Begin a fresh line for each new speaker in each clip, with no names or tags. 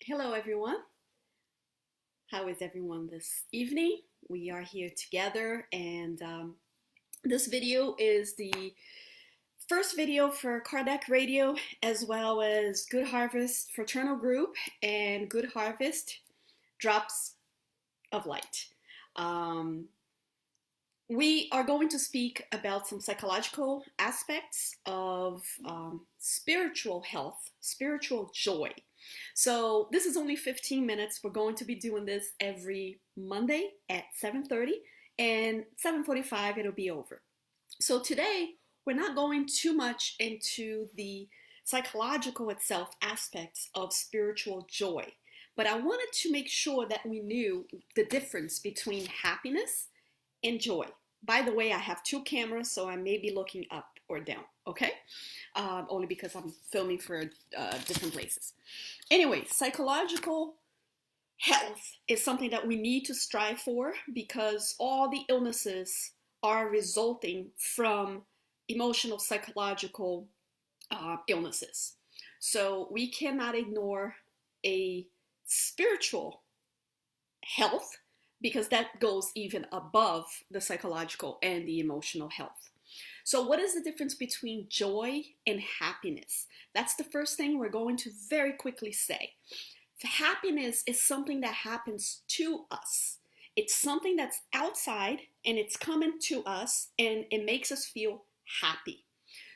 Hello, everyone. How is everyone this evening? We are here together, and this video is the first video for Kardec Radio, as well as Good Harvest Fraternal Group and Good Harvest Drops of Light. Um, we are going to speak about some psychological aspects of spiritual health, spiritual joy. So this is only 15 minutes. We're going to be doing this every Monday at 7:30, and 7:45 it'll be over. So today we're not going too much into the psychological itself aspects of spiritual joy, but I wanted to make sure that we knew the difference between happiness and joy. By the way, I have two cameras, so I may be looking up or down, okay? Only because I'm filming for different places. Anyway, psychological health is something that we need to strive for because all the illnesses are resulting from emotional, psychological illnesses. So we cannot ignore a spiritual health because that goes even above the psychological and the emotional health. So what is the difference between joy and happiness? That's the first thing we're going to very quickly say. Happiness is something that happens to us. It's something that's outside and it's coming to us and it makes us feel happy.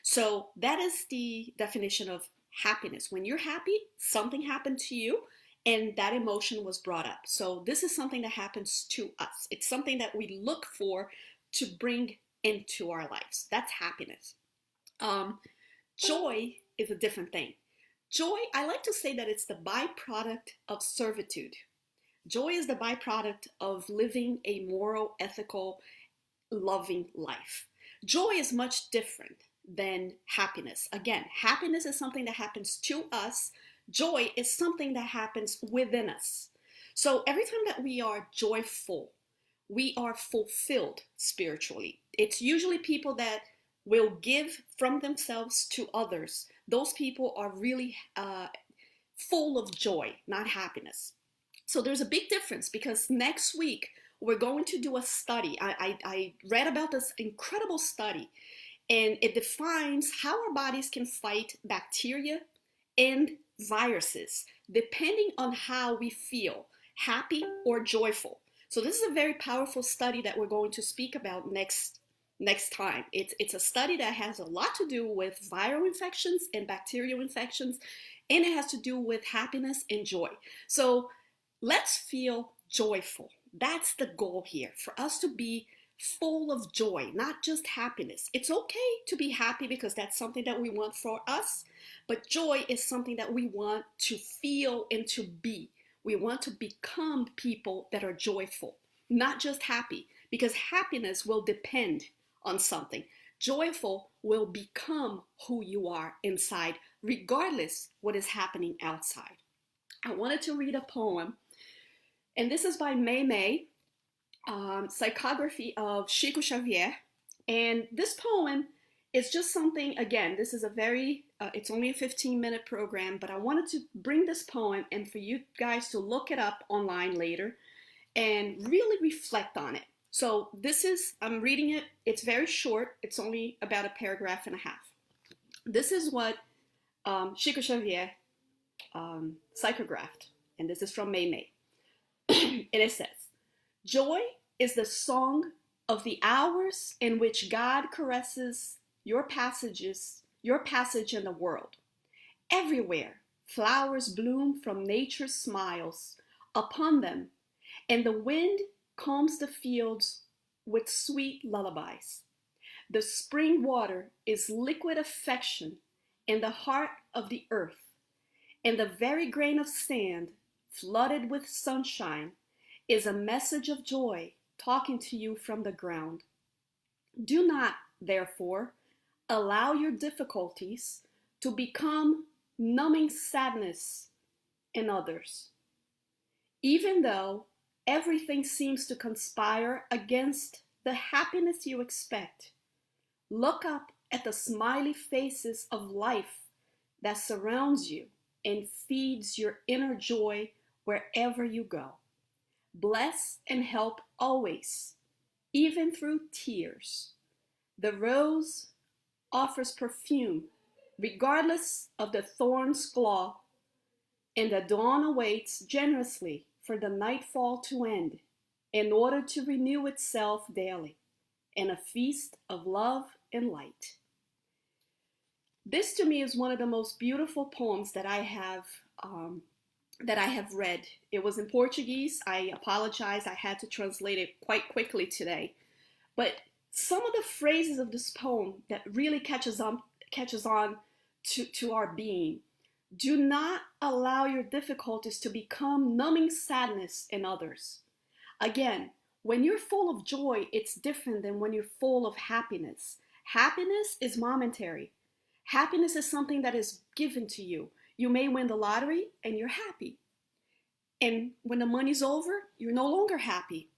So that is the definition of happiness. When you're happy, something happened to you and that emotion was brought up. So this is something that happens to us. It's something that we look for to bring into our lives. That's happiness. Joy is a different thing. Joy, I like to say that it's the byproduct of servitude. Joy is the byproduct of living a moral, ethical, loving life. Joy is much different than happiness. Again, happiness is something that happens to us. Joy is something that happens within us. So every time that we are joyful, we are fulfilled spiritually. It's usually people that will give from themselves to others. Those people are really full of joy, not happiness. So there's a big difference because next week we're going to do a study. I read about this incredible study, and it defines how our bodies can fight bacteria and viruses depending on how we feel, happy or joyful. So this is a very powerful study that we're going to speak about next time. It's a study that has a lot to do with viral infections and bacterial infections, and it has to do with happiness and joy. So let's feel joyful. That's the goal here, for us to be full of joy, not just happiness. It's okay to be happy because that's something that we want for us, but joy is something that we want to feel and to be. We want to become people that are joyful, not just happy, because happiness will depend on something. Joyful will become who you are inside, regardless what is happening outside. I wanted to read a poem, and this is by Meimei, Psychography of Chico Xavier. And this poem is just something, again, this is a very, it's only a 15-minute program, but I wanted to bring this poem and for you guys to look it up online later and really reflect on it. So this is, I'm reading it, it's very short, it's only about a paragraph and a half. This is what Chico Xavier psychographed, and this is from Meimei. And it says, joy is the song of the hours in which God caresses your passage in the world. Everywhere flowers bloom from nature's smiles upon them, and the wind calms the fields with sweet lullabies. The spring water is liquid affection in the heart of the earth, and the very grain of sand flooded with sunshine is a message of joy talking to you from the ground. Do not, therefore, allow your difficulties to become numbing sadness in others. Even though everything seems to conspire against the happiness you expect, look up at the smiley faces of life that surrounds you and feeds your inner joy wherever you go. Bless and help always, even through tears. The rose offers perfume, regardless of the thorn's claw, and the dawn awaits generously for the nightfall to end, in order to renew itself daily in a feast of love and light. This to me is one of the most beautiful poems that I have read. It was in Portuguese. I apologize. I had to translate it quite quickly today. But some of the phrases of this poem that really catches on to our being. Do not allow your difficulties to become numbing sadness in others. Again, when you're full of joy, it's different than when you're full of happiness. Happiness is momentary. Happiness is something that is given to you. You may win the lottery and you're happy. And when the money's over, you're no longer happy.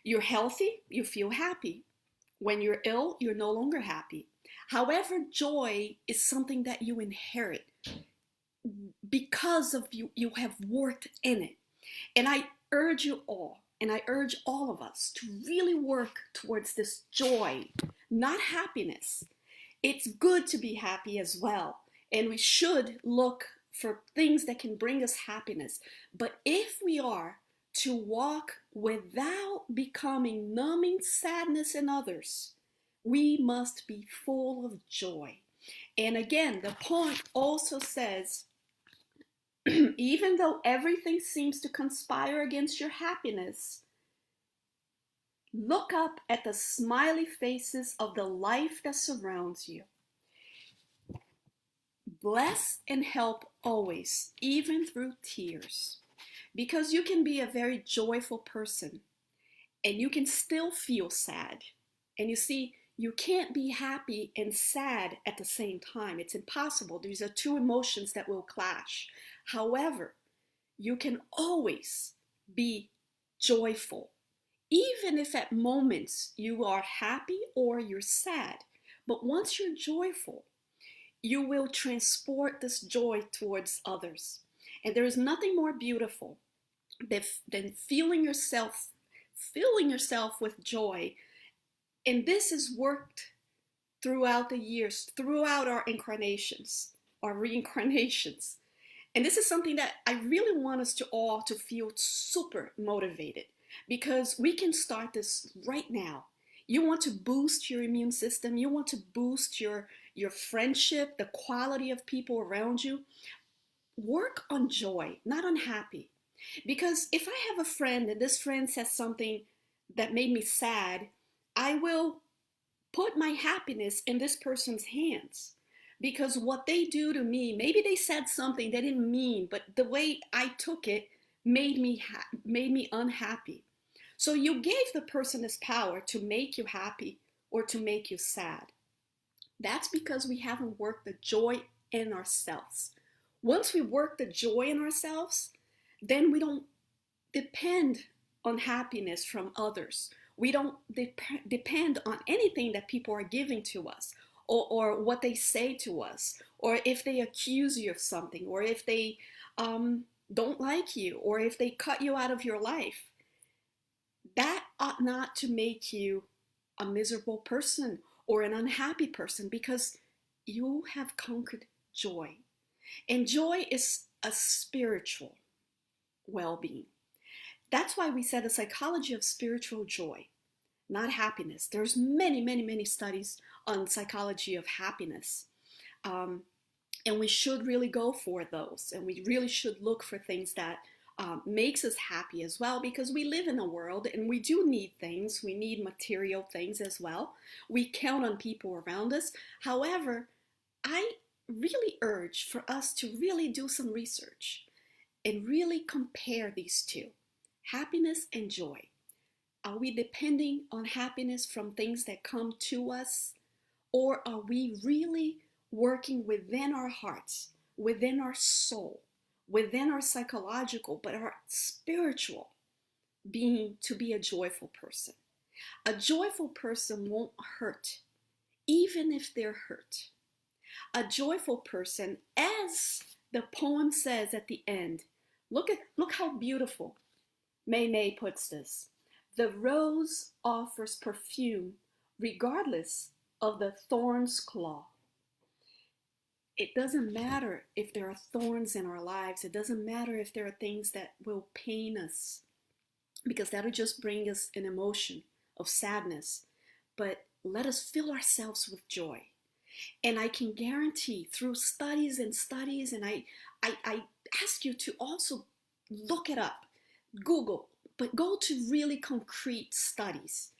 You're healthy, you feel happy. When you're ill, you're no longer happy. However, joy is something that you inherit because of you have worked in it. And I urge you all, and I urge all of us to really work towards this joy, not happiness. It's good to be happy as well, and we should look for things that can bring us happiness. But if we are to walk without becoming numbing sadness in others, we must be full of joy. And again, the poem also says, even though everything seems to conspire against your happiness, look up at the smiley faces of the life that surrounds you. Bless and help always, even through tears, because you can be a very joyful person and you can still feel sad. And you see, you can't be happy and sad at the same time. It's impossible. These are two emotions that will clash. However, you can always be joyful, even if at moments you are happy or you're sad. But once you're joyful, you will transport this joy towards others. And there is nothing more beautiful than filling yourself with joy. And this is worked throughout the years, throughout our incarnations, our reincarnations. And this is something that I really want us to all to feel super motivated, because we can start this right now. You want to boost your immune system. You want to boost your friendship, the quality of people around you. Work on joy, not on happy. Because if I have a friend and this friend says something that made me sad, I will put my happiness in this person's hands. Because what they do to me, maybe they said something they didn't mean, but the way I took it made me unhappy. So you gave the person this power to make you happy or to make you sad. That's because we haven't worked the joy in ourselves. Once we work the joy in ourselves, then we don't depend on happiness from others. We don't depend on anything that people are giving to us, or what they say to us, or if they accuse you of something, or if they don't like you, or if they cut you out of your life. That ought not to make you a miserable person or an unhappy person, because you have conquered joy. And joy is a spiritual well-being. That's why we said the psychology of spiritual joy, not happiness. There's many studies on psychology of happiness. And we should really go for those. And we really should look for things that makes us happy as well, because we live in a world and we do need things. We need material things as well. We count on people around us. However, I really urge for us to really do some research and really compare these two, happiness and joy. Are we depending on happiness from things that come to us? Or are we really working within our hearts, within our soul, within our psychological, but our spiritual being, to be a joyful person? A joyful person won't hurt, even if they're hurt. A joyful person, as The poem says at the end, look how beautiful Meimei puts this. The rose offers perfume regardless of the thorn's claw. It doesn't matter if there are thorns in our lives. It doesn't matter if there are things that will pain us, because that'll just bring us an emotion of sadness. But let us fill ourselves with joy. And I can guarantee through studies and studies, and I ask you to also look it up, Google, but go to really concrete studies.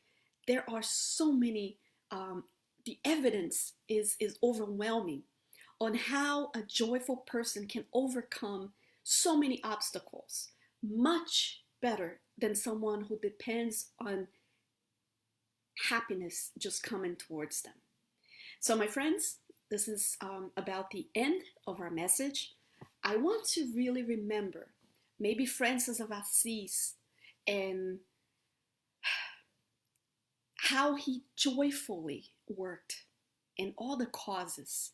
There are so many, the evidence is overwhelming on how a joyful person can overcome so many obstacles, much better than someone who depends on happiness just coming towards them. So, my friends, this is about the end of our message. I want to really remember maybe Francis of Assisi and how he joyfully worked in all the causes.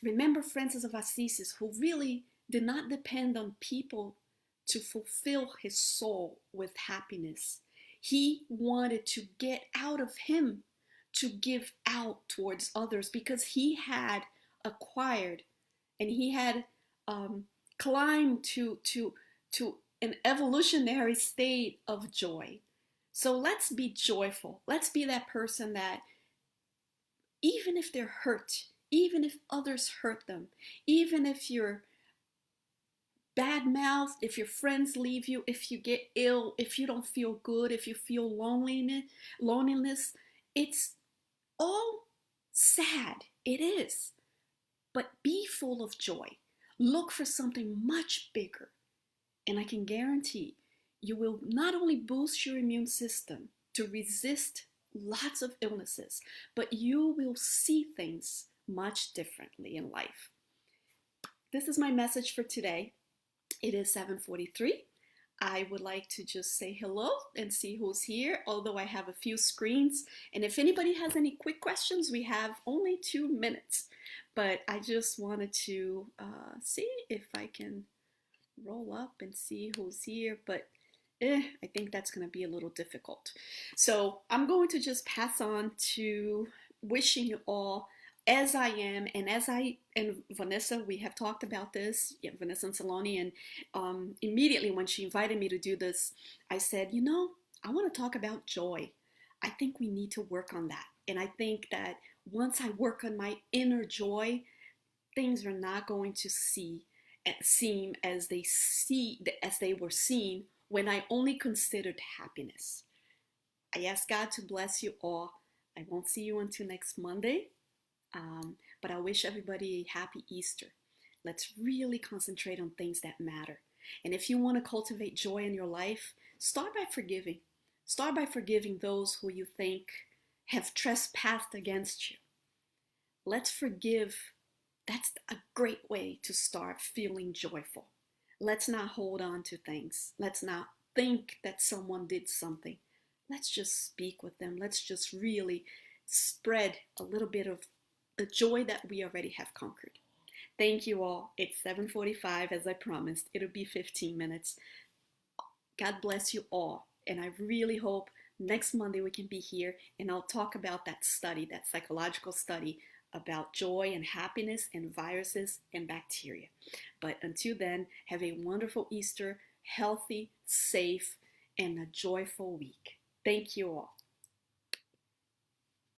Remember Francis of Assisi, who really did not depend on people to fulfill his soul with happiness. He wanted to get out of him to give out towards others, because he had acquired and he had climbed to an evolutionary state of joy. So let's be joyful. Let's be that person that even if they're hurt, even if others hurt them, even if you're bad-mouthed, if your friends leave you, if you get ill, if you don't feel good, if you feel loneliness, it's all sad. It is. But be full of joy. Look for something much bigger. And I can guarantee you will not only boost your immune system to resist lots of illnesses, but you will see things much differently in life. This is my message for today. It is 7:43. I would like to just say hello and see who's here, although I have a few screens. And if anybody has any quick questions, we have only 2 minutes. But I just wanted to see if I can roll up and see who's here. But I think that's going to be a little difficult. So I'm going to just pass on to wishing you all, as I am, and as I and Vanessa, we have talked about this, yeah, Vanessa and Saloni, and immediately when she invited me to do this, I said, I want to talk about joy. I think we need to work on that. And I think that once I work on my inner joy, things are not going to seem as they were seen when I only considered happiness. I ask God to bless you all. I won't see you until next Monday. But I wish everybody a happy Easter. Let's really concentrate on things that matter. And if you want to cultivate joy in your life, start by forgiving. Start by forgiving those who you think have trespassed against you. Let's forgive. That's a great way to start feeling joyful. Let's not hold on to things. Let's not think that someone did something. Let's just speak with them. Let's just really spread a little bit of the joy that we already have conquered. Thank you all. It's 7:45 as I promised. It'll be 15 minutes. God bless you all. And I really hope next Monday we can be here and I'll talk about that study, that psychological study about joy and happiness and viruses and bacteria. But until then, have a wonderful Easter, healthy, safe, and a joyful week. Thank you all.